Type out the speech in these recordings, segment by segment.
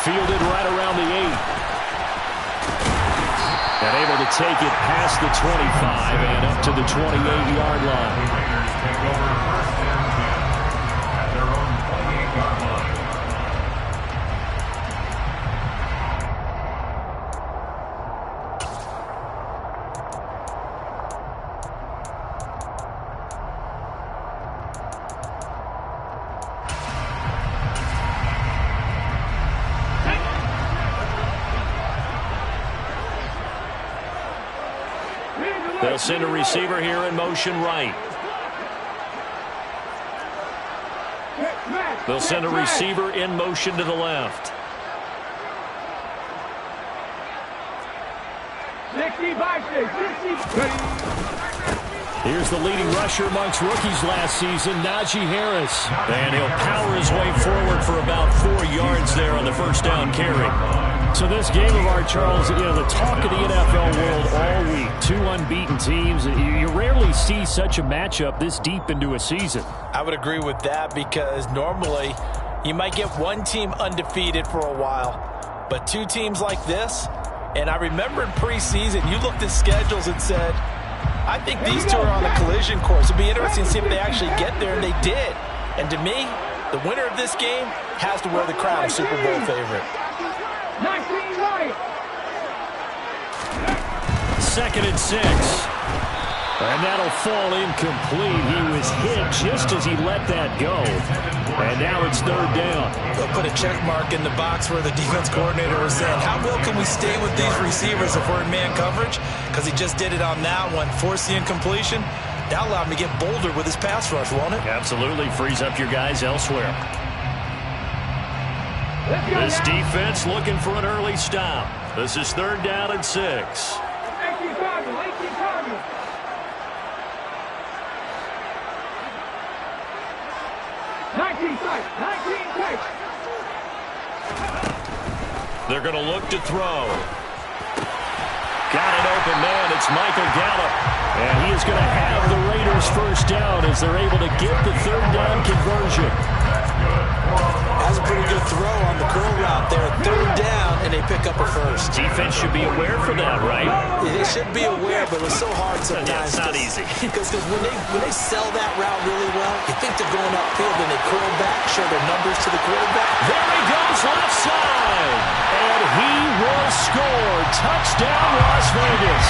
fielded right around the 8. And able to take it past the 25 and up to the 28-yard line. The Raiders take over first and 10 at their own 28-yard line. They'll send a receiver here in motion right. They'll send a receiver in motion to the left. 65. Here's the leading rusher amongst rookies last season, Najee Harris. And he'll power his way forward for about 4 yards there on the first down carry. So this game of our, Charles, you know, the talk of the NFL world all week. 2 unbeaten teams. You rarely see such a matchup this deep into a season. I would agree with that because normally you might get one team undefeated for a while. But 2 teams like this, and I remember in preseason you looked at schedules and said, I think these 2 are on a collision course. It'd be interesting to see if they actually get there, and they did. And to me, the winner of this game has to wear the crown of Super Bowl favorite. 19 right. 2nd and 6. And that'll fall incomplete. He was hit just as he let that go. And now it's 3rd down. They'll put a check mark in the box where the defense coordinator was saying, how well can we stay with these receivers if we're in man coverage? Because he just did it on that one. Force the incompletion. That'll allow him to get bolder with his pass rush, won't it? Absolutely. Frees up your guys elsewhere. This defense looking for an early stop. This is 3rd down and 6. 18 target. 19 strike. 19 strike. They're going to look to throw. Got an open man. It's Michael Gallup. And he is going to have the Raiders first down as they're able to get the 3rd down conversion. That's a pretty good throw on the curl route there. 3rd down, and they pick up a first. Defense should be aware for that, right? They should be aware, but it's so hard sometimes. Yeah, it's not easy. Because when they sell that route really well, you think they're going upfield, and they curl back, show their numbers to the quarterback. There he goes, left side. And he will score. Touchdown, Las Vegas.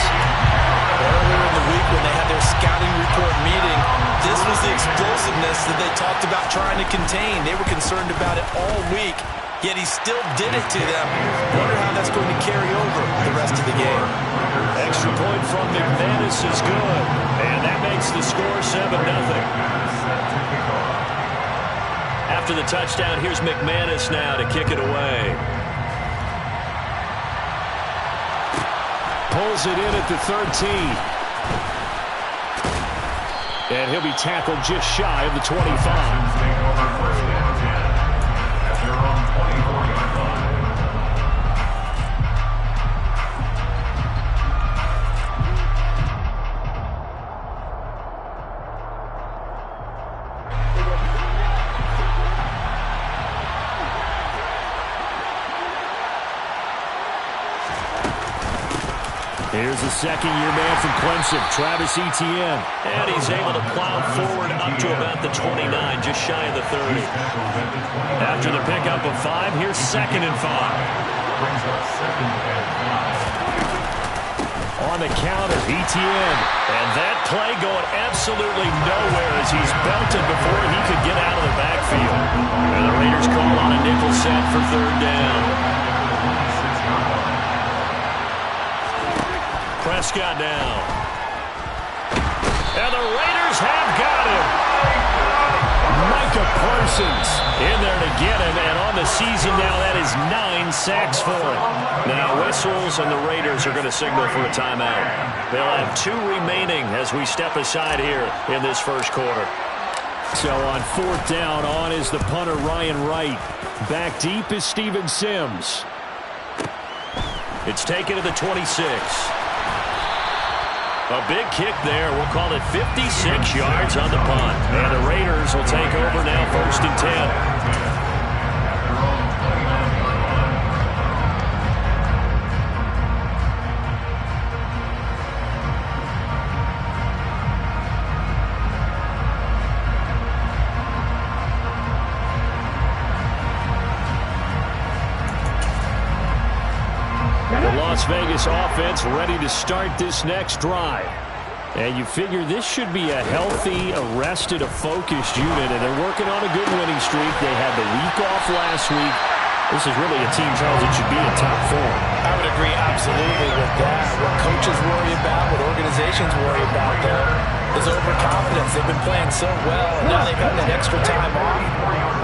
Earlier in the week when they had their scouting report meeting, this was the explosiveness that they talked about trying to contain. They were concerned about it all week, yet he still did it to them. Wonder how that's going to carry over the rest of the game. Extra point from McManus is good. And that makes the score 7-0. After the touchdown, here's McManus now to kick it away. Pulls it in at the 13. And he'll be tackled just shy of the 25. Take over first and 10 at their own 24-yard line. Here's a second-year man from Clemson, Travis Etienne. And he's able to plow forward up to about the 29, just shy of the 30. After the pickup of 5, here's 2nd and 5. Brings up 2nd and 5. On the counter, Etienne. And that play going absolutely nowhere as he's belted before he could get out of the backfield. And the Raiders call on a nickel set for 3rd down. Prescott now. And the Raiders have got him. Micah Parsons in there to get him. And on the season now, that is 9 sacks for him. Now whistles, and the Raiders are going to signal for a timeout. They'll have 2 remaining as we step aside here in this first quarter. So on 4th down, on is the punter Ryan Wright. Back deep is Steven Sims. It's taken to the 26. A big kick there. We'll call it 56 yards on the punt. And the Raiders will take over now 1st and 10. The Las Vegas offense ready to start this next drive. And you figure this should be a healthy, arrested, a focused unit, and they're working on a good winning streak. They had the week off last week. This is really a team, Charles, that should be in top form. I would agree absolutely with that. What coaches worry about, what organizations worry about, though, is overconfidence. They've been playing so well, and now they've had that extra time off.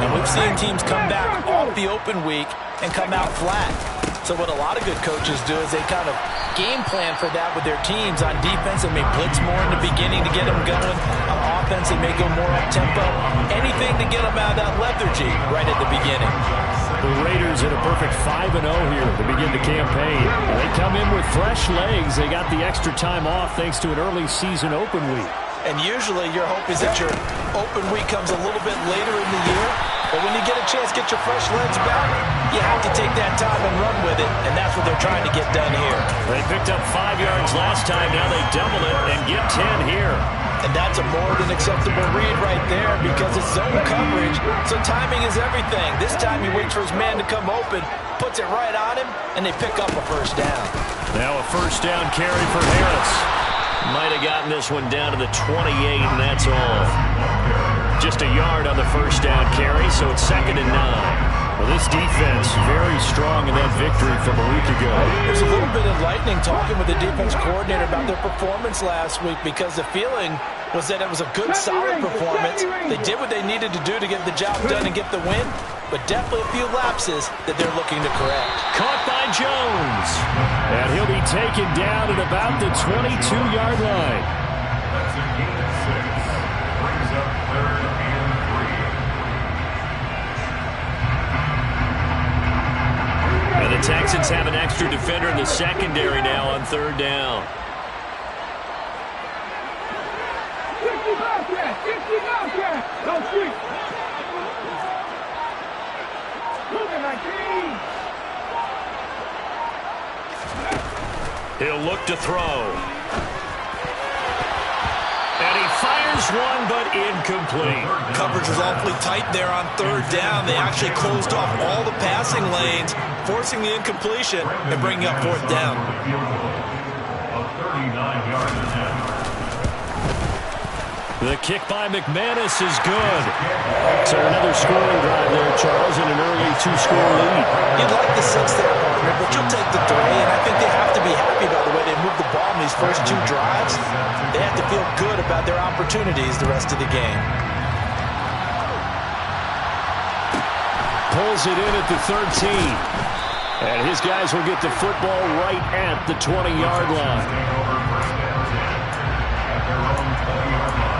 And we've seen teams come back off the open week and come out flat. So what a lot of good coaches do is they kind of game plan for that with their teams. On defense, they may blitz more in the beginning to get them going. On offense, they may go more up-tempo. Anything to get them out of that lethargy right at the beginning. The Raiders at a perfect 5-0 here to begin the campaign. They come in with fresh legs. They got the extra time off thanks to an early season open week. And usually your hope is that your open week comes a little bit later in the year. But when you get a chance to get your fresh legs back, you have to take that time and run with it. And that's what they're trying to get done here. They picked up 5 yards last time. Now they double it and get 10 here. And that's a more than acceptable read right there because it's zone coverage, so timing is everything. This time he waits for his man to come open, puts it right on him, and they pick up a first down. Now a first down carry for Harris. Might have gotten this one down to the 28, and that's all. Just a yard on the first down carry, so it's 2nd and 9. Well, this defense very strong in that victory from a week ago. It was a little bit enlightening talking with the defense coordinator about their performance last week because the feeling was that it was a good, solid performance. They did what they needed to do to get the job done and get the win, but definitely a few lapses that they're looking to correct. Caught by Jones. And he'll be taken down at about the 22-yard line. That's a gain of 6. Brings up 3rd and 3. And the Texans have an extra defender in the secondary now on 3rd down. 50 Bobcat! 50 Bobcat! Don't shoot! Moving like green! He'll look to throw. And he fires one, but incomplete. Coverage was awfully tight there on 3rd down. They actually closed off all the passing lanes, forcing the incompletion and bringing up 4th down. A 39-yard attempt. The kick by McManus is good. So another scoring drive there, Charles, and an early 2-score lead. You'd like the 6 there, partner, but you'll take the 3, and I think they have to be happy about the way they moved the ball in these first 2 drives. They have to feel good about their opportunities the rest of the game. Pulls it in at the 13. And his guys will get the football right at the 20-yard line. At their own 20-yard line.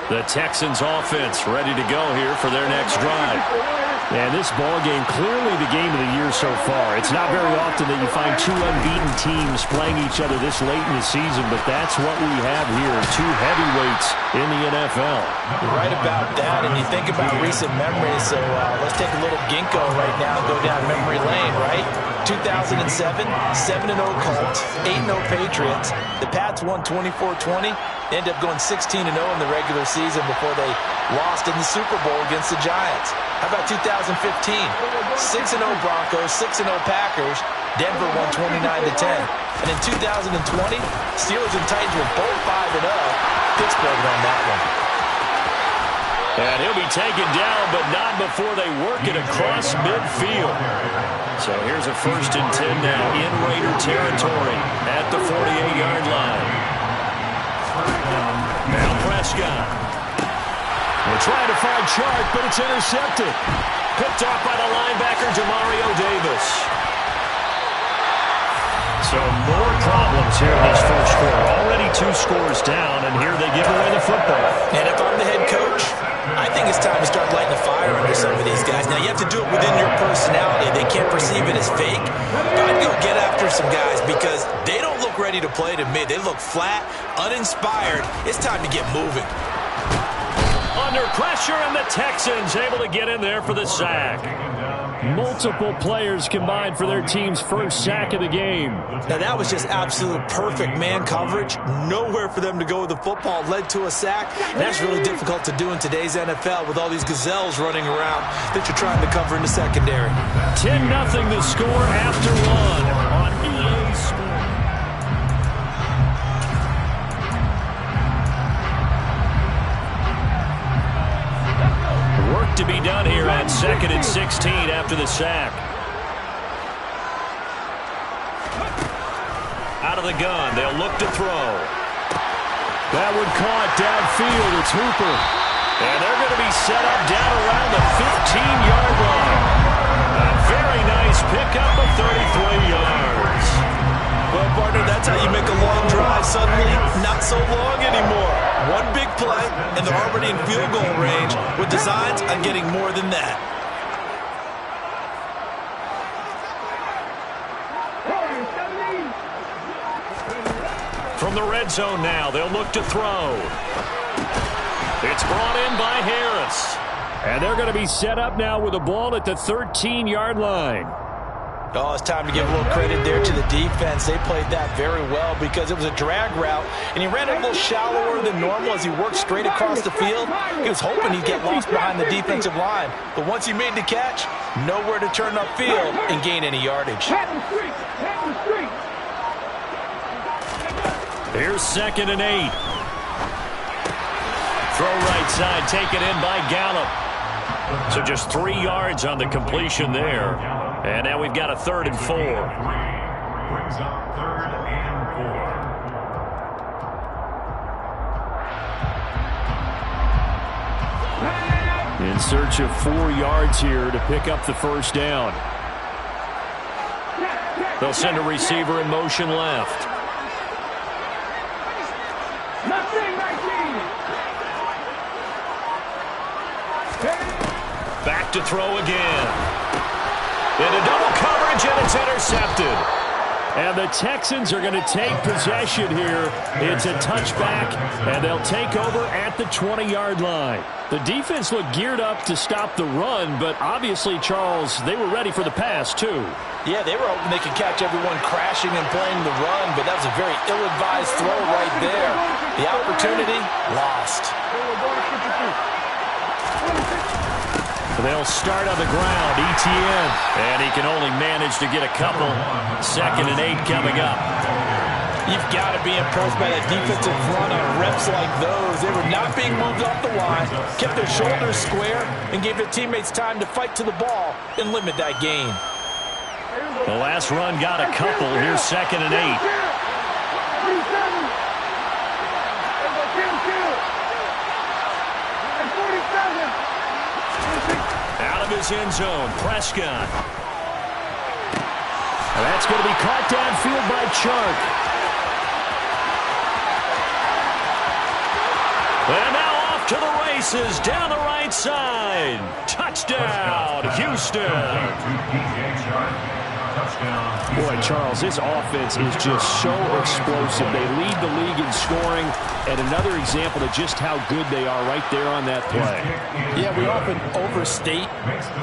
The Texans offense ready to go here for their next drive. And this ball game, clearly the game of the year so far. It's not very often that you find 2 unbeaten teams playing each other this late in the season, but that's what we have here, 2 heavyweights in the NFL. You're right about that, and you think about recent memories, so let's take a little ginkgo right now and go down memory lane, right? 2007, 7-0 Colts, 8-0 Patriots. The Pats won 24-20. They ended up going 16-0 in the regular season before they lost in the Super Bowl against the Giants. How about 2015? 6-0 Broncos, 6-0 Packers. Denver won 29-10. And in 2020, Steelers and Titans were both 5-0. Pittsburgh won that one. And he'll be taken down, but not before they work it across midfield. So here's a 1st and 10 now in Raider territory at the 48-yard line. Now Prescott. We're trying to find Chark, but it's intercepted. Picked off by the linebacker, Demario Davis. So more problems here in this first quarter. Already 2 scores down, and here they give away the football. And if I'm the head coach, I think it's time to start lighting a fire under some of these guys. Now, you have to do it within your personality. They can't perceive it as fake. But I'd go get after some guys because they don't look ready to play to me. They look flat, uninspired. It's time to get moving. Under pressure. pressure, and the Texans able to get in there for the sack. Multiple players combined for their team's first sack of the game. Now, that was just absolute perfect man coverage. Nowhere for them to go with the football. Led to a sack. That's really difficult to do in today's NFL with all these gazelles running around that you're trying to cover in the secondary. 10-0 the score after one on EA Sports. Work to be done here on 2nd and 16 after the sack. Out of the gun, they'll look to throw. That one caught downfield. It's Hooper. And they're going to be set up down around the 15-yard line. A very nice pickup of 33 yards. Well, partner, that's how you make a long drive suddenly not so long anymore. One big play, and they're already in field goal range with designs on getting more than that. From the red zone now, they'll look to throw. It's brought in by Harris. And they're going to be set up now with a ball at the 13-yard line. Oh, it's time to give a little credit there to the defense. They played that very well because it was a drag route, and he ran it a little shallower than normal as he worked straight across the field. He was hoping he'd get lost behind the defensive line, but once he made the catch, nowhere to turn upfield and gain any yardage. Here's 2nd and 8. Throw right side, taken in by Gallup. So just 3 yards on the completion there. And now we've got a 3rd and 4. Brings up 3rd and 4. In search of 4 yards here to pick up the first down. They'll send a receiver in motion left. Back to throw again. Into double coverage, and it's intercepted. And the Texans are going to take possession here. It's a touchback, and they'll take over at the 20-yard line. The defense looked geared up to stop the run, but obviously, Charles, they were ready for the pass, too. Yeah, they were hoping they could catch everyone crashing and playing the run, but that was a very ill-advised throw right there. The opportunity lost. They'll start on the ground, ETN. And he can only manage to get a couple. 2nd and 8 coming up. You've got to be impressed by that defensive front on reps like those. They were not being moved off the line, kept their shoulders square, and gave their teammates time to fight to the ball and limit that gain. The last run got a couple. Here's 2nd and 8. Out of his end zone, Prescott. And that's going to be caught downfield by Chark. And now off to the races down the right side. Touchdown, Houston. Boy, Charles, this offense is just so explosive. They lead the league in scoring, and another example of just how good they are right there on that play. Yeah, we often overstate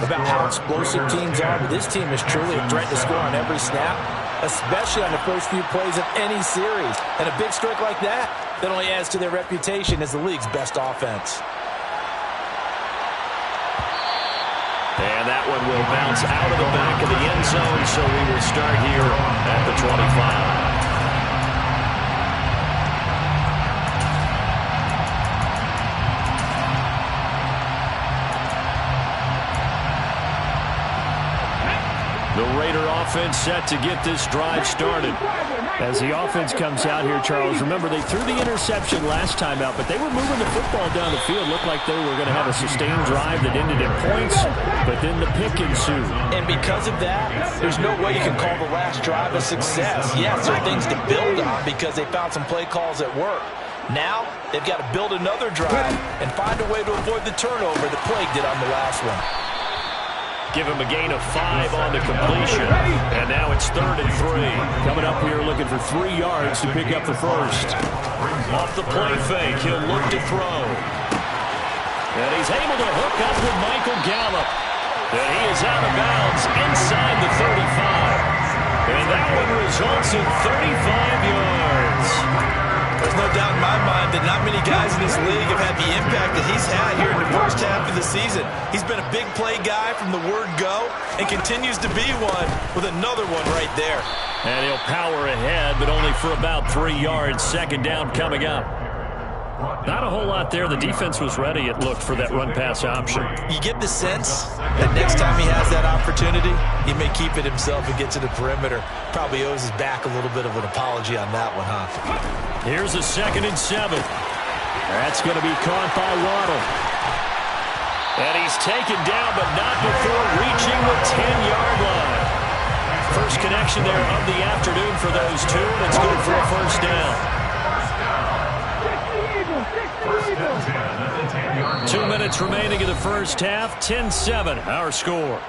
about how explosive teams are, but this team is truly a threat to score on every snap, especially on the first few plays of any series. And a big streak like that only adds to their reputation as the league's best offense. And that one will bounce out of the back of the end zone, so we will start here at the 25. The Raider offense set to get this drive started. As the offense comes out here, Charles, remember they threw the interception last time out, but they were moving the football down the field. Looked like they were going to have a sustained drive that ended in points, but then the pick ensued. And because of that, there's no way you can call the last drive a success. Yes, there are things to build on because they found some play calls at work. Now, they've got to build another drive and find a way to avoid the turnover that plagued it on the last one. Give him a gain of 5 on the completion. And now it's 3rd and 3. Coming up here looking for 3 yards to pick up the first. Off the play fake, he'll look to throw. And he's able to hook up with Michael Gallup. And he is out of bounds inside the 35. And that one results in 35 yards. There's no doubt in my mind that not many guys in this league have had the impact that he's had here in the first half of the season. He's been a big play guy from the word go and continues to be one with another one right there. And he'll power ahead, but only for about 3 yards. Second down coming up. Not a whole lot there. The defense was ready, it looked, for that run-pass option. You get the sense that next time he has that opportunity, he may keep it himself and get to the perimeter. Probably owes his back a little bit of an apology on that one, huh? Here's a 2nd and 7. That's going to be caught by Waddle. And he's taken down, but not before reaching the 10-yard line. First connection there of the afternoon for those two, and it's good for a first down. 2 minutes remaining in the first half. 10-7, our score.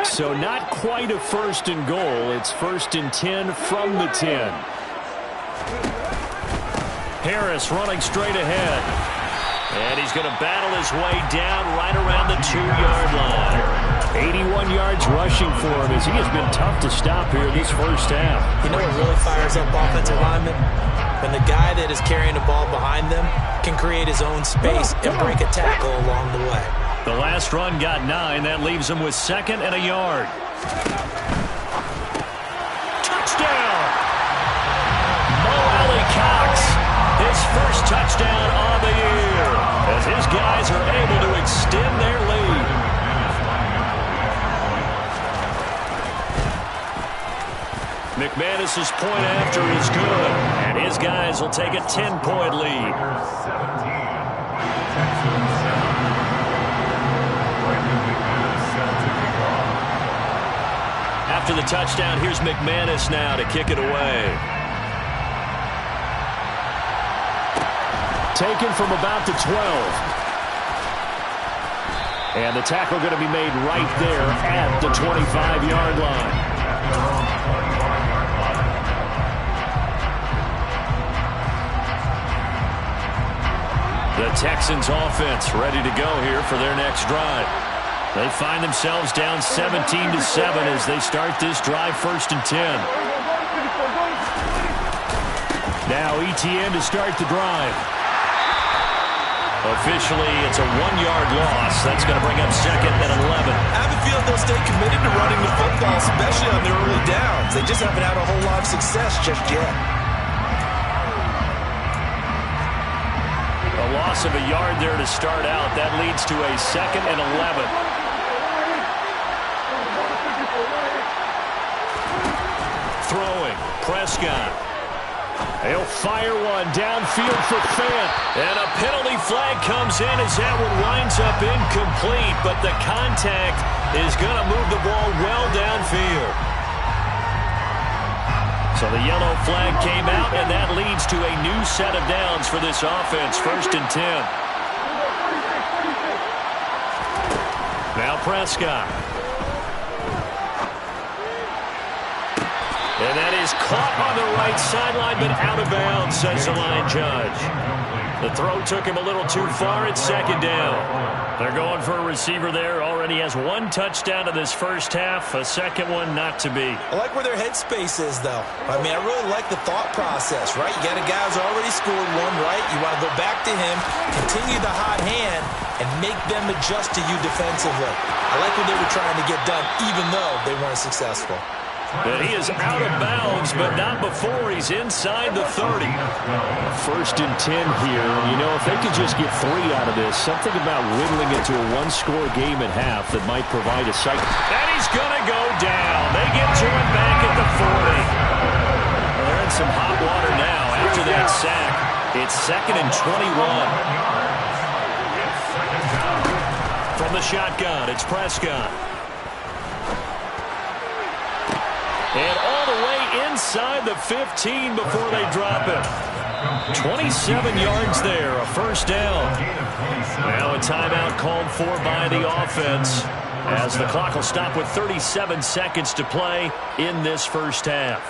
So not quite a 1st and goal. It's 1st and 10 from the 10. Harris running straight ahead. And he's going to battle his way down right around the 2-yard line. 81 yards rushing for him as he has been tough to stop here this first half. You know what really fires up offensive linemen? When the guy that is carrying the ball behind them can create his own space and break a tackle along the way. The last run got 9. That leaves him with 2nd and a yard. Touchdown! Mo Alley-Cox, his first touchdown on the year, as his guys are able to extend their lead. McManus's point after is good, and his guys will take a 10-point lead. After the touchdown, here's McManus now to kick it away. Taken from about the 12. And the tackle going to be made right there at the 25-yard line. The Texans offense ready to go here for their next drive. They find themselves down 17-7 as they start this drive, 1st and 10. Now ETN to start the drive. Officially, it's a 1-yard loss. That's going to bring up 2nd and 11. I have a feeling they'll stay committed to running the football, especially on their early downs. They just haven't had a whole lot of success just yet. A loss of a yard there to start out. That leads to a 2nd and 11. Throwing, Prescott. He'll fire one downfield for Fant. And a penalty flag comes in as that one winds up incomplete, but the contact is going to move the ball well downfield. So the yellow flag came out, and that leads to a new set of downs for this offense, 1st and 10. Now Prescott. And that is caught on the right sideline, but out of bounds, says the line judge. The throw took him a little too far. It's 2nd down. They're going for a receiver there. Already has 1 touchdown in this first half. A second one not to be. I like where their headspace is, though. I mean, I really like the thought process, right? You got a guy who's already scored one, right? You want to go back to him, continue the hot hand, and make them adjust to you defensively. I like what they were trying to get done, even though they weren't successful. And he is out of bounds, but not before he's inside the 30. 1st and 10 here. You know, if they could just get 3 out of this, something about whittling it to a 1-score game at half that might provide a cycle. And he's going to go down. They get to him back at the 40. Well, they're in some hot water now after that sack. It's 2nd and 21. From the shotgun, it's Prescott. And all the way inside the 15 before they drop it. 27 yards there, a first down. Now a timeout called for by the offense, as the clock will stop with 37 seconds to play in this first half.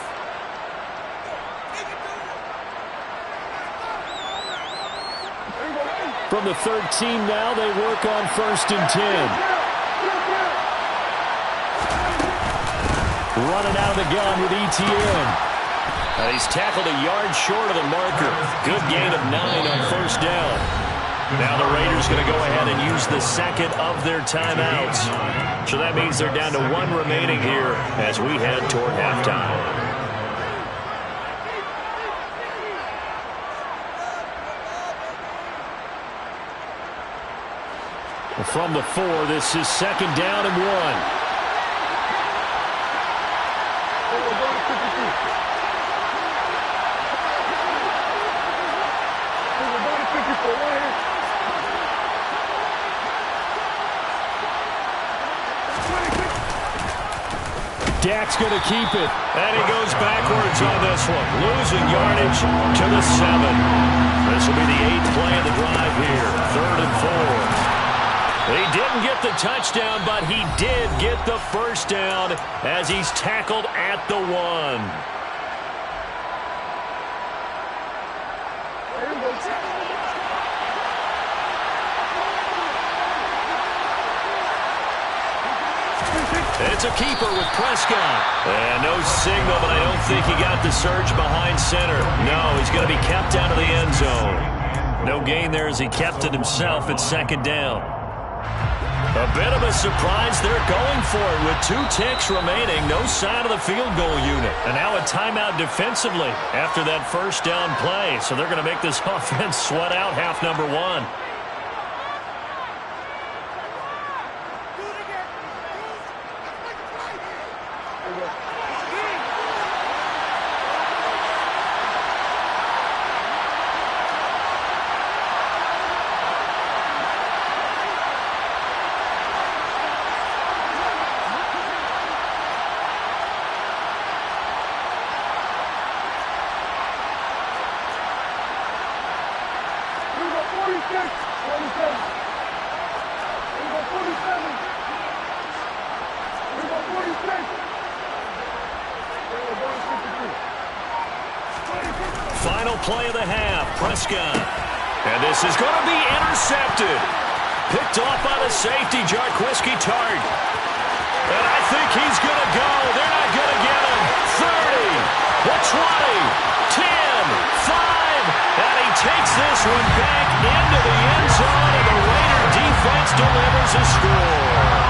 From the 13 now, they work on 1st and 10. Running out of the gun with ETN. He's tackled a yard short of the marker. Good gain of 9 on first down. Now the Raiders going to go ahead and use the second of their timeouts. So that means they're down to 1 remaining here as we head toward halftime. From the 4, this is 2nd down and 1. Dak's going to keep it. And he goes backwards on this one. Losing yardage to the 7. This will be the 8th play of the drive here. 3rd and 4. He didn't get the touchdown, but he did get the first down as he's tackled at the 1. It's a keeper with Prescott. And no signal, but I don't think he got the surge behind center. No, he's going to be kept out of the end zone. No gain there as he kept it himself at 2nd down. A bit of a surprise. They're going for it with 2 ticks remaining. No sign of the field goal unit. And now a timeout defensively after that first down play. So they're going to make this offense sweat out half number 1. Final play of the half, Prescott. And this is going to be intercepted. Picked off by the safety, Jarquiski Tart. And I think he's going to go. They're not going to get him. 30, the 20, 10, 5. And he takes this one back into the end zone, and the Raider defense delivers a score.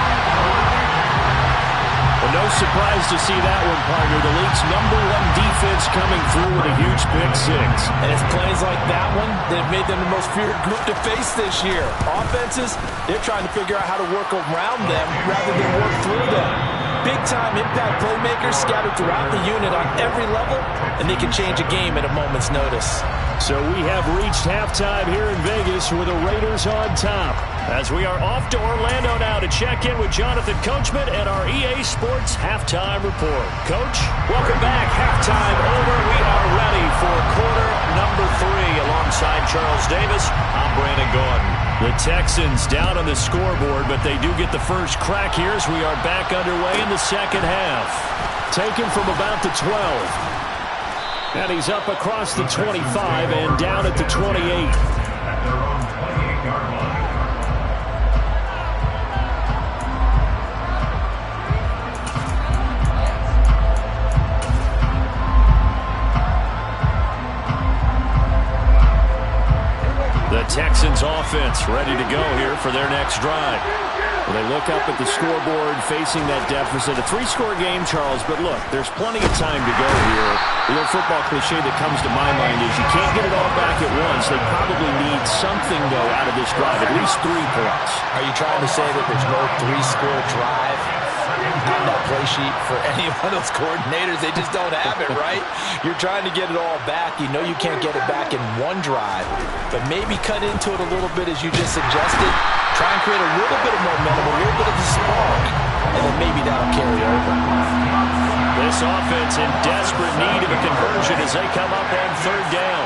Well, no surprise to see that one, partner. The league's #1 defense coming through with a huge pick 6. And it's plays like that one that have made them the most feared group to face this year. Offenses, they're trying to figure out how to work around them rather than work through them. Big-time impact playmakers scattered throughout the unit on every level, and they can change a game at a moment's notice. So we have reached halftime here in Vegas with the Raiders on top. As we are off to Orlando now to check in with Jonathan Coachman and our EA Sports Halftime Report. Coach, welcome back. Halftime over. We are ready for quarter number 3. Alongside Charles Davis, I'm Brandon Gordon. The Texans down on the scoreboard, but they do get the first crack here as we are back underway in the second half. Taken from about the 12. And he's up across the 25 and down at the 28. At their own 28-yard line. The Texans offense ready to go here for their next drive. Well, they look up at the scoreboard facing that deficit. A 3-score game, Charles, but look, there's plenty of time to go here. The old football cliche that comes to my mind is you can't get it all back at once. They probably need something, though, out of this drive, at least 3 plus. Are you trying to say that there's no 3-score drive on that play sheet for any one of those coordinators? They just don't have it, right? You're trying to get it all back. You know you can't get it back in one drive, but maybe cut into it a little bit as you just suggested. Try and create a little bit of momentum, a little bit of a spark, and then maybe that'll carry over. This offense in desperate need of a conversion as they come up on 3rd down.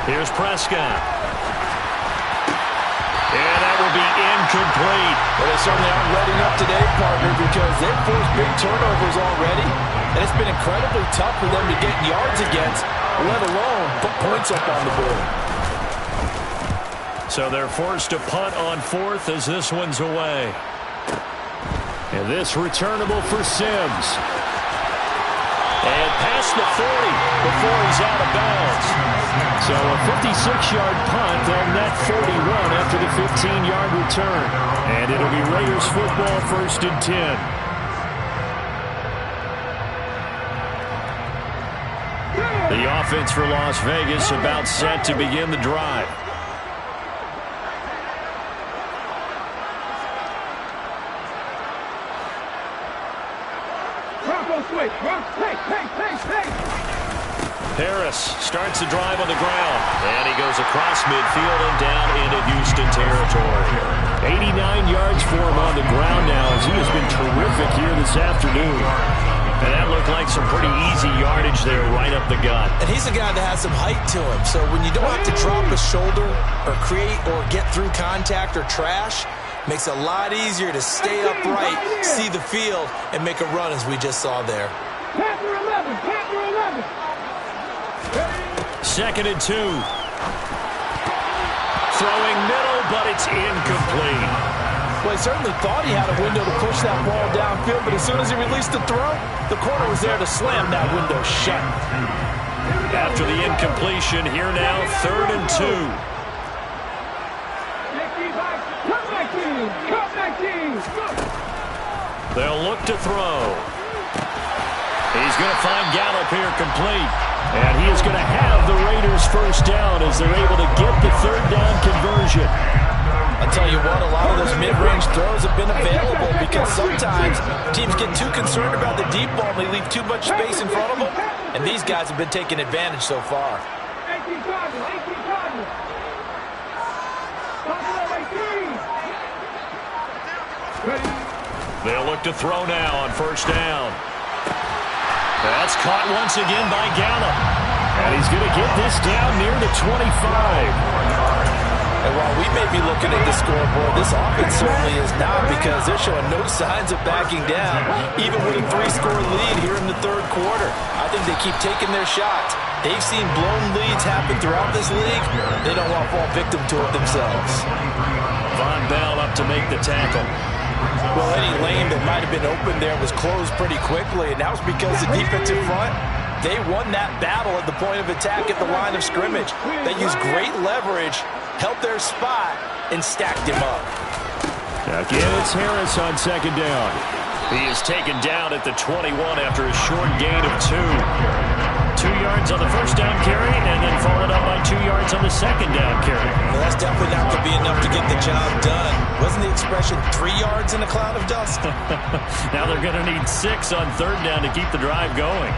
Here's Prescott. And that will be incomplete. Well, they certainly aren't letting up today, partner, because they've forced big turnovers already, and it's been incredibly tough for them to get yards against, let alone put points up on the board. So they're forced to punt on fourth as this one's away. And this returnable for Sims. And past the 40 before he's out of bounds. So a 56-yard punt. They'll net 41 after the 15-yard return. And it'll be Raiders football, 1st and 10. The offense for Las Vegas about set to begin the drive. Harris starts the drive on the ground, and he goes across midfield and down into Houston territory. 89 yards for him on the ground now, as he has been terrific here this afternoon. And that looked like some pretty easy yardage there right up the gut. And he's a guy that has some height to him, so when you don't have to drop a shoulder or create or get through contact or trash, makes it a lot easier to stay upright, see the field, and make a run as we just saw there. Panther 11, Panther 11. 2nd and 2. Throwing middle, but it's incomplete. Well, he certainly thought he had a window to push that ball downfield, but as soon as he released the throw, the corner was there to slam that window shut. After the incompletion, here now, 3rd and 2. They'll look to throw. He's going to find Gallup here complete. And he is going to have the Raiders first down as they're able to get the 3rd down conversion. I'll tell you what, a lot of those mid-range throws have been available because sometimes teams get too concerned about the deep ball and they leave too much space in front of them. And these guys have been taking advantage so far. They'll look to throw now on 1st down. That's caught once again by Gallup. And he's going to get this down near the 25. And while we may be looking at the scoreboard, this offense certainly is not, because they're showing no signs of backing down, even with a 3-score lead here in the 3rd quarter. I think they keep taking their shots. They've seen blown leads happen throughout this league. They don't want to fall victim to it themselves. Von Bell up to make the tackle. Well, any lane that might have been open there was closed pretty quickly, and that was because the defensive front, they won that battle at the point of attack at the line of scrimmage. They used great leverage, held their spot, and stacked him up. Again, it's Harris on 2nd down. He is taken down at the 21 after a short gain of 2. 2 yards on the 1st down carry, and then followed up by 2 yards on the 2nd down carry. Well, that's definitely not going to be enough to get the job done. Wasn't the expression 3 yards in a cloud of dust? Now they're going to need 6 on 3rd down to keep the drive going.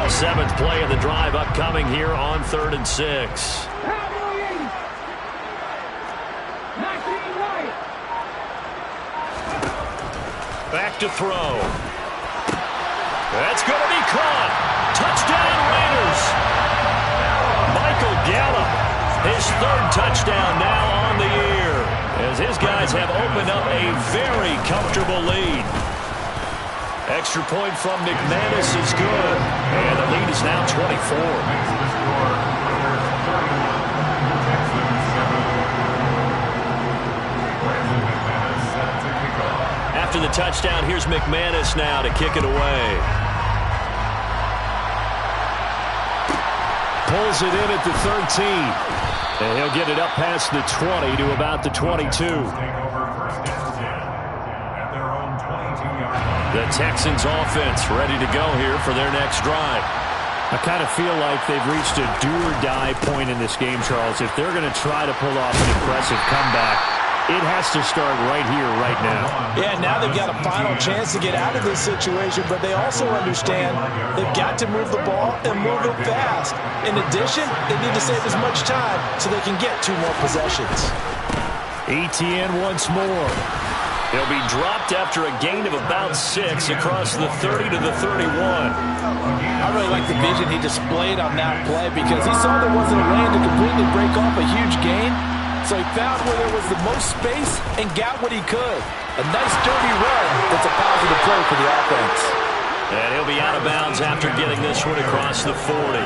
Seventh play of the drive upcoming here on 3rd and 6. Back to throw. That's going to be caught. Touchdown Raiders. Michael Gallup, his 3rd touchdown now on the year, as his guys have opened up a very comfortable lead. Extra point from McManus is good, and the lead is now 24. After the touchdown, here's McManus now to kick it away. Pulls it in at the 13. And he'll get it up past the 20 to about the 22. The Texans offense ready to go here for their next drive. I kind of feel like they've reached a do-or-die point in this game, Charles. If they're going to try to pull off an impressive comeback, it has to start right here, right now. Yeah, now they've got a final chance to get out of this situation, but they also understand they've got to move the ball and move it fast. In addition, they need to save as much time so they can get 2 more possessions. ETN once more. He'll be dropped after a gain of about 6 across the 30 to the 31. I really like the vision he displayed on that play because he saw there wasn't a lane to completely break off a huge gain. So he found where there was the most space and got what he could. A nice dirty run that's a positive play for the offense. And he'll be out of bounds after getting this one across the 40.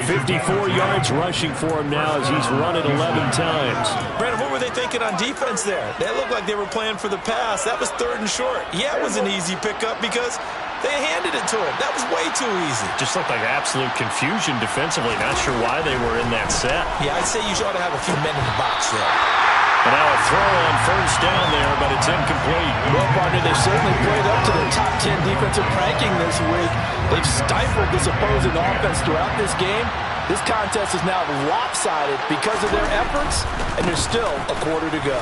54 yards rushing for him now as he's run it 11 times. Brandon, what were they thinking on defense there? That looked like they were playing for the pass. That was 3rd and short. Yeah, it was an easy pickup because they handed it to him. That was way too easy. Just looked like absolute confusion defensively. Not sure why they were in that set. Yeah, I'd say you ought to have a few men in the box there. And now a throw on 1st down there, but it's incomplete. Well, partner, they've certainly played up to their top 10 defensive ranking this week. They've stifled this opposing offense throughout this game. This contest is now lopsided because of their efforts, and there's still a quarter to go.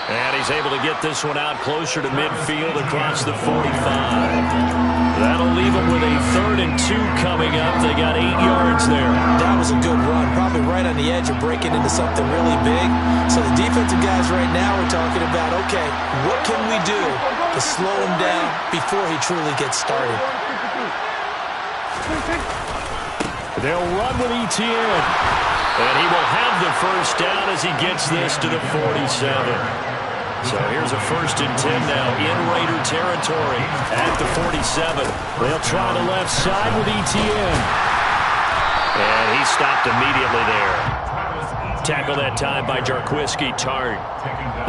And he's able to get this one out closer to midfield across the 45. That'll leave him with a 3rd and 2 coming up. They got 8 yards there. That was a good run, probably right on the edge of breaking into something really big. So the defensive guys right now are talking about, okay, what can we do to slow him down before he truly gets started? They'll run with ETN. And he will have the 1st down as he gets this to the 47. So here's a 1st and 10 now in Raider territory at the 47. They'll try the left side with ETN. And he stopped immediately there. Tackle that time by Jarquiski Tart.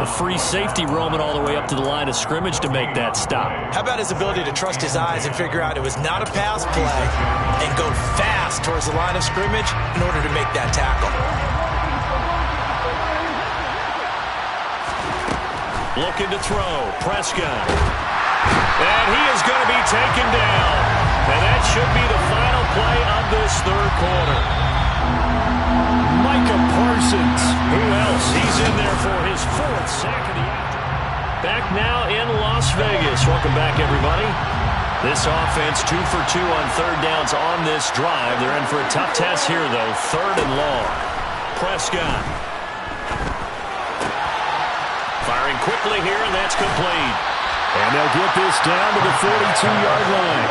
A free safety roaming all the way up to the line of scrimmage to make that stop. How about his ability to trust his eyes and figure out it was not a pass play and go fast towards the line of scrimmage in order to make that tackle? Looking to throw. Prescott. And he is going to be taken down. And that should be the final play of this 3rd quarter. Micah Parsons. Who else? He's in there for his 4th sack of the afternoon. Back now in Las Vegas. Welcome back, everybody. This offense 2 for 2 on 3rd downs on this drive. They're in for a tough test here, though. 3rd and long. Prescott. Firing quickly here, and that's complete. And they'll get this down to the 42-yard line.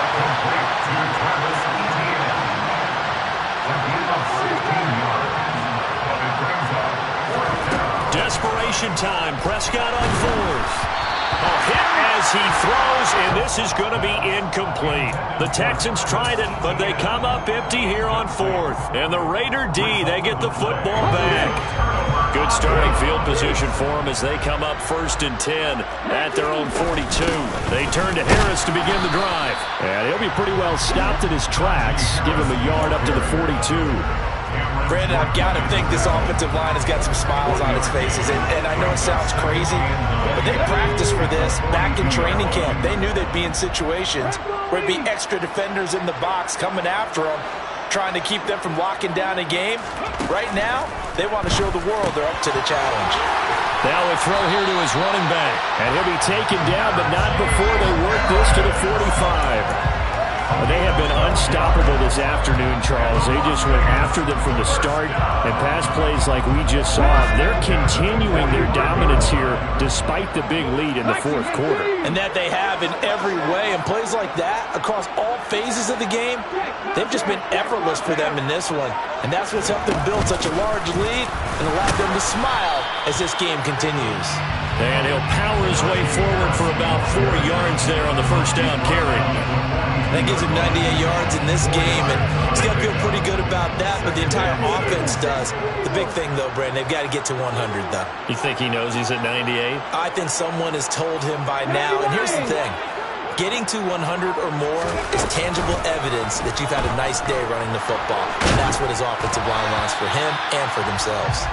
Desperation time. Prescott on 4th. A hit as he throws, and this is going to be incomplete. The Texans tried it, but they come up empty here on 4th. And the Raider D, they get the football back. Good starting field position for them as they come up 1st and 10 at their own 42. They turn to Harris to begin the drive. And he'll be pretty well stopped in his tracks. Give him a yard up to the 42. Brandon, I've got to think this offensive line has got some smiles on its faces. And I know it sounds crazy, but they practiced for this back in training camp. They knew they'd be in situations where it'd be extra defenders in the box coming after them, trying to keep them from locking down a game. Right now, they want to show the world they're up to the challenge. Now a throw here to his running back. And he'll be taken down, but not before they work this to the 45. They have been unstoppable this afternoon, Charles. They just went after them from the start, and pass plays like we just saw. They're continuing their dominance here despite the big lead in the 4th quarter. And that they have in every way. And plays like that across all phases of the game, they've just been effortless for them in this one. And that's what's helped them build such a large lead and allowed them to smile as this game continues. And he'll power his way forward for about 4 yards there on the 1st down carry. That gives him 98 yards in this game, and he's got to feel pretty good about that, but the entire offense does. The big thing, though, Brandon, they've got to get to 100, though. You think he knows he's at 98? I think someone has told him by now, and here's the thing. Getting to 100 or more is tangible evidence that you've had a nice day running the football, and that's what his offensive line wants for him and for themselves.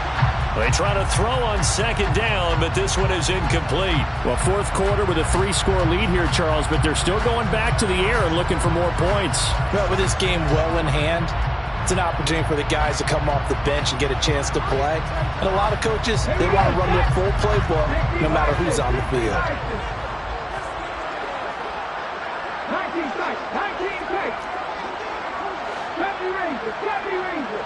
They try to throw on 2nd down, but this one is incomplete. Well, 4th quarter with a 3-score lead here, Charles, but they're still going back to the air and looking for more points. Well, with this game well in hand, it's an opportunity for the guys to come off the bench and get a chance to play. And a lot of coaches, they want to run their full playbook no matter who's on the field. 19 sacks, 19 sacks. 70 Rangers, 70 Rangers.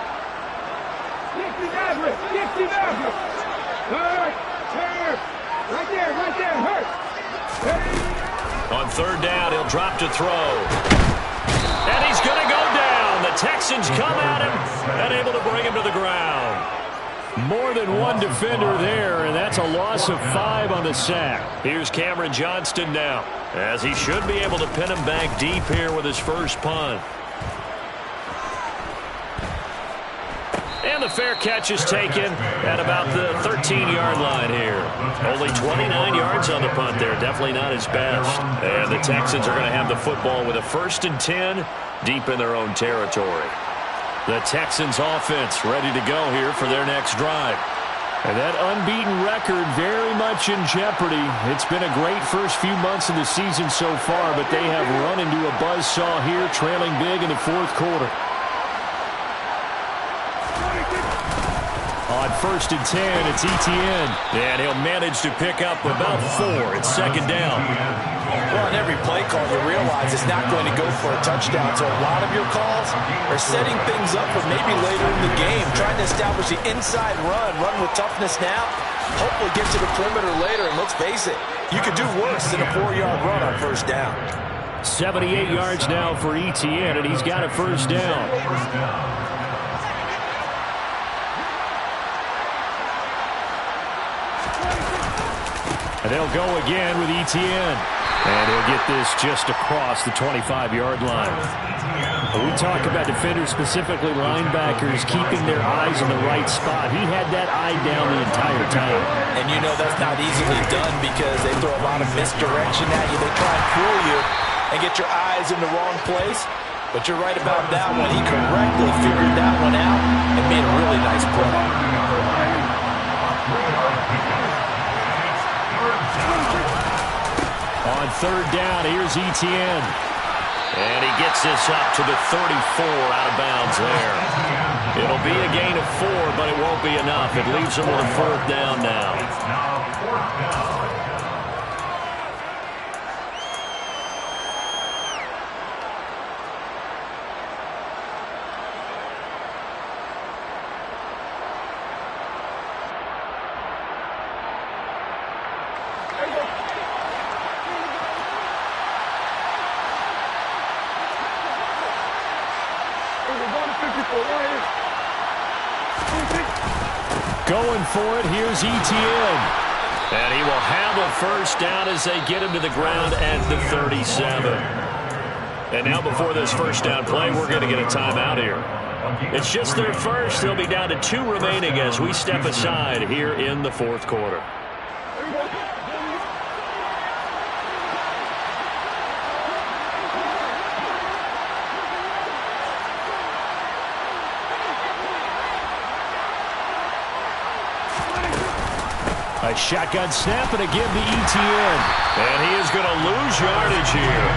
60 Mavericks, 60 Mavericks. All right. Right there, hurt. On third down, he'll drop to throw. And he's going to go down. The Texans come at him and able to bring him to the ground. More than one defender there, and that's a loss of 5 on the sack. Here's Cameron Johnston now, as he should be able to pin him back deep here with his first punt. And the fair catch is taken at about the 13-yard line here. Only 29 yards on the punt there. Definitely not his best. And the Texans are going to have the football with a 1st and 10 deep in their own territory. The Texans offense ready to go here for their next drive. And that unbeaten record very much in jeopardy. It's been a great first few months of the season so far, but they have run into a buzzsaw here, trailing big in the 4th quarter. On 1st and 10, it's Etienne. And he'll manage to pick up about 4. It's 2nd down. Well, on every play call, you realize it's not going to go for a touchdown. So a lot of your calls are setting things up for maybe later in the game, trying to establish the inside run with toughness now, hopefully get to the perimeter later. And let's face it, you could do worse than a 4-yard run on 1st down. 78 yards now for Etienne, and he's got a 1st down. And they'll go again with Etienne. And he'll get this just across the 25-yard line. We talk about defenders, specifically linebackers, keeping their eyes in the right spot. He had that eye down the entire time. And you know that's not easily done because they throw a lot of misdirection at you. They try and fool you and get your eyes in the wrong place. But you're right about that one. He correctly figured that one out and made a really nice play. On 3rd down, here's Etienne. And he gets this up to the 34 out of bounds there. It'll be a gain of 4, but it won't be enough. It leaves him with a 4th down now. It's now 4th down. Going for it, here's Etienne. And he will have a 1st down as they get him to the ground at the 37. And now before this 1st down play, we're going to get a timeout here. It's just their first. They'll be down to 2 remaining as we step aside here in the 4th quarter. A shotgun snap and again to Etienne. And he is going to lose yardage here.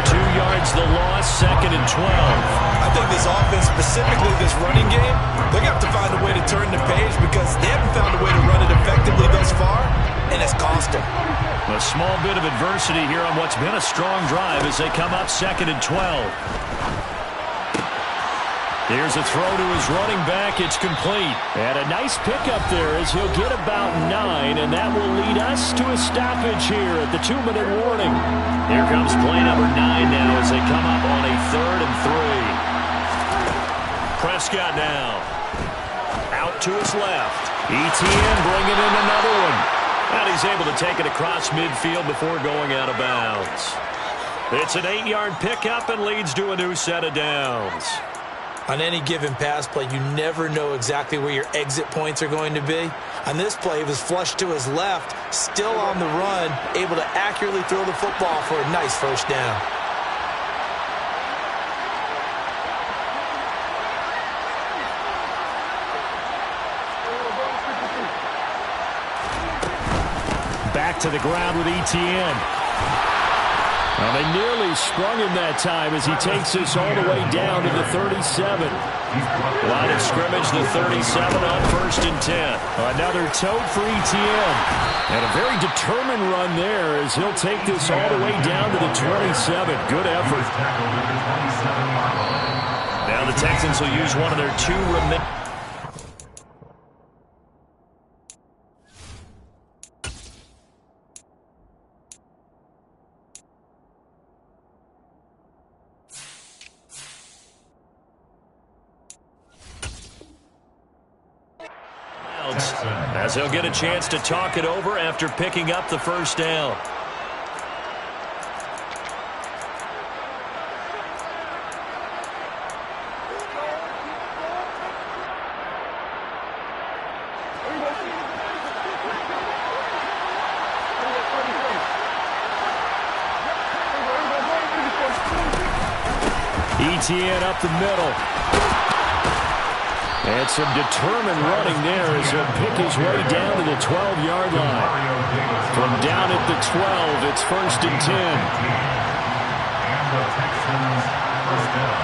2 yards the loss, 2nd and 12. I think this offense, specifically this running game, they're going to have to find a way to turn the page because they haven't found a way to run it effectively thus far, and it's cost them. A small bit of adversity here on what's been a strong drive as they come up 2nd and 12. Here's a throw to his running back. It's complete. And a nice pickup there as he'll get about 9, and that will lead us to a stoppage here at the 2-minute warning. Here comes play number 9 now as they come up on a 3rd and 3. Prescott now. Out to his left. Etienne bringing in another one. And he's able to take it across midfield before going out of bounds. It's an 8-yard pickup and leads to a new set of downs. On any given pass play, you never know exactly where your exit points are going to be. On this play, it was flushed to his left, still on the run, able to accurately throw the football for a nice 1st down. Back to the ground with Etienne. Well, they nearly sprung him that time as he takes this all the way down to the 37. Line of scrimmage, the 37 on 1st and 10. Another tote for Etienne. And a very determined run there as he'll take this all the way down to the 27. Good effort. Now the Texans will use one of their 2 remaining. as he'll get a chance to talk it over after picking up the first down. ETN up the middle. And some determined running there as he'll pick his way down to the 12-yard line. From down at the 12, it's 1st and 10. And the Texans first down.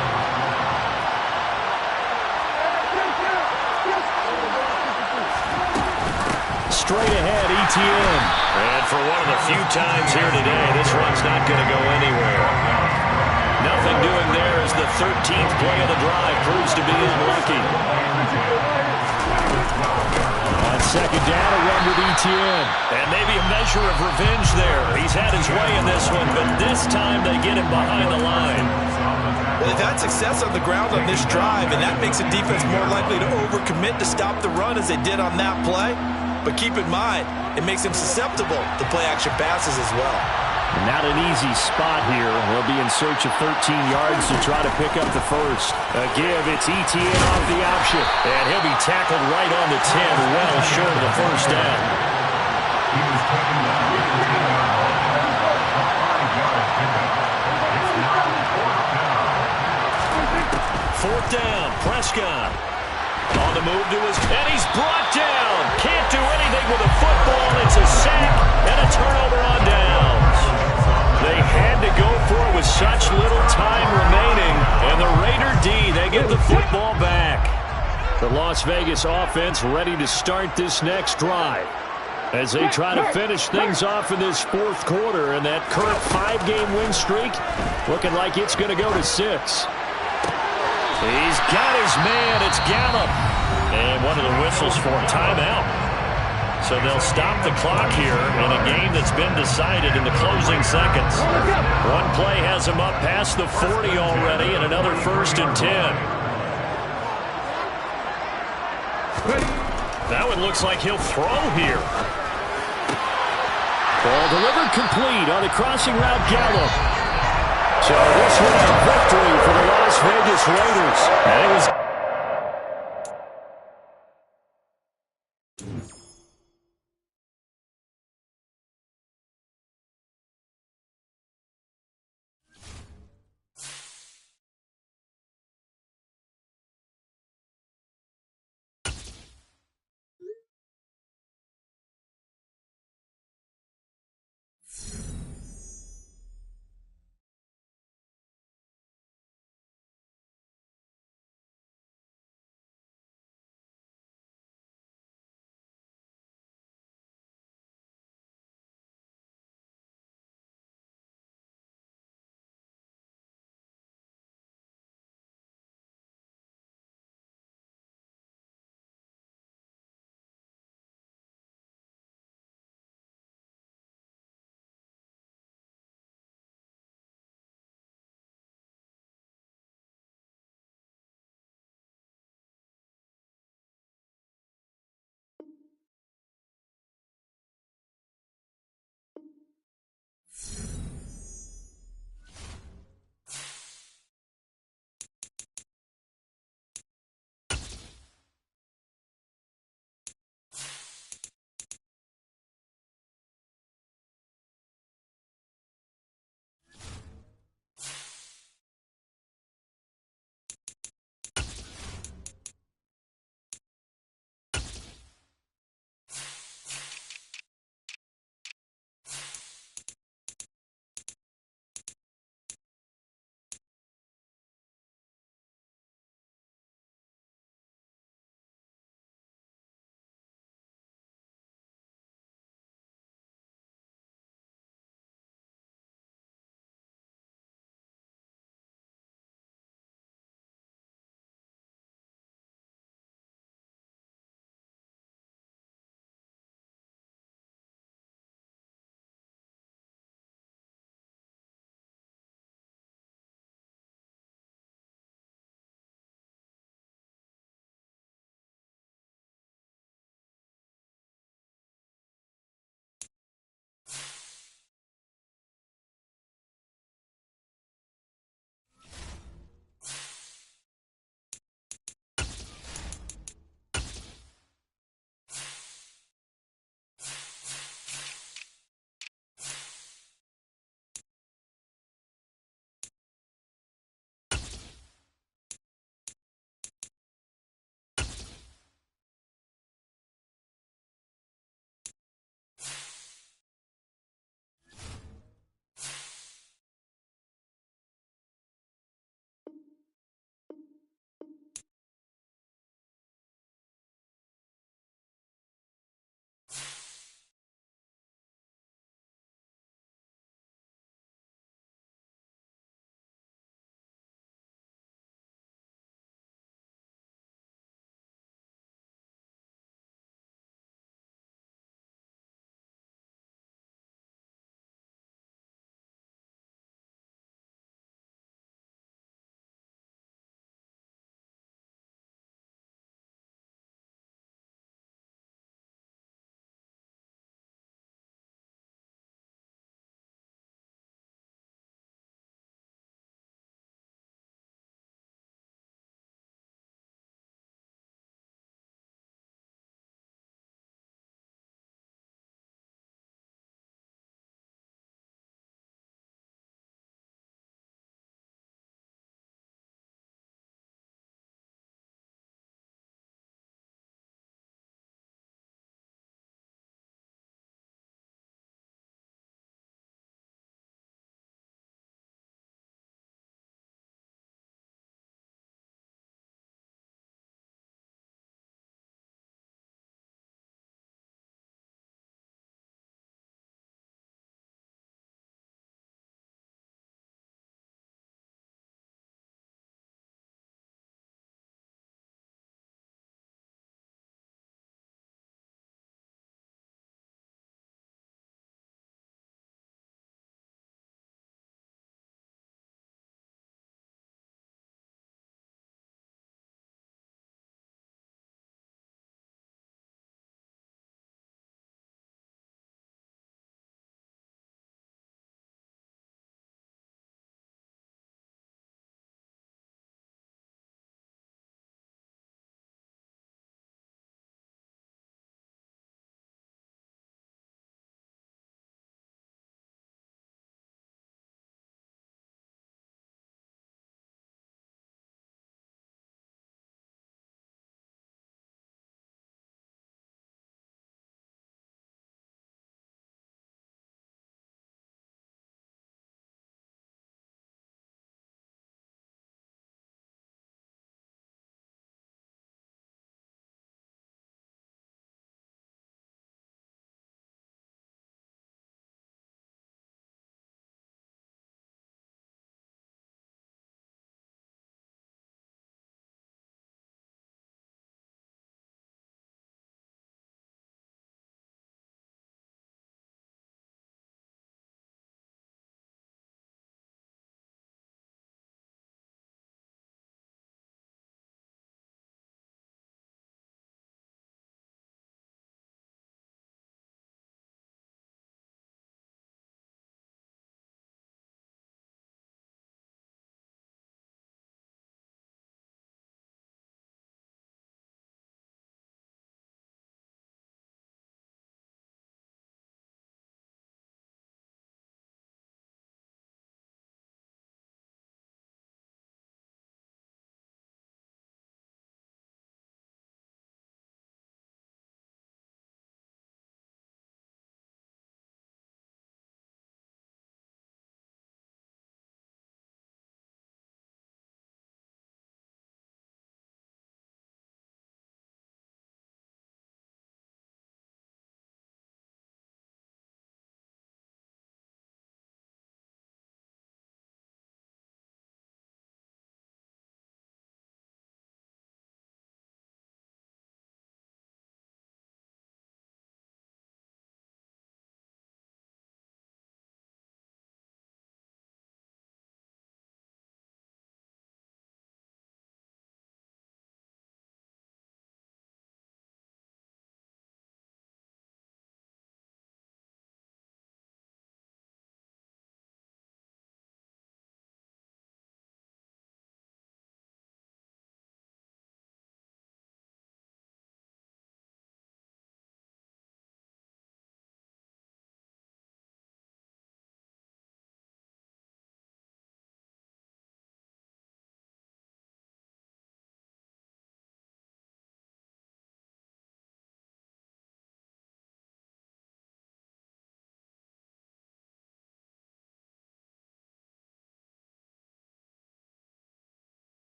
Straight ahead, ETN. And for one of the few times here today, this run's not going to go anywhere. Nothing doing there as the 13th play of the drive proves to be unlucky. On second down, a run with ETN. And maybe a measure of revenge there. He's had his way in this one, but this time they get him behind the line. Well, they've had success on the ground on this drive, and that makes the defense more likely to overcommit to stop the run as they did on that play. But keep in mind, it makes them susceptible to play-action passes as well. Not an easy spot here. He'll be in search of 13 yards to try to pick up the first. A give, it's ETN off the option. And he'll be tackled right on the 10, well short of the first down. He was taken down. 5-yard pickup. It's now 4th down. 4th down, Prescott. On the move to his, and he's brought down. Can't do anything with a football. It's a sack and a turnover on downs. They had to go for it with such little time remaining. And the Raider D, they get the football back. The Las Vegas offense ready to start this next drive as they try to finish things off in this 4th quarter. And that current 5-game win streak looking like it's going to go to 6. He's got his man. It's Gallup. And one of the whistles for a timeout. So they'll stop the clock here in a game that's been decided in the closing seconds. One play has him up past the 40 already, and another 1st and 10. That one looks like he'll throw here. Ball delivered complete on the crossing route, Gallup. So this one's a victory for the Las Vegas Raiders. And it was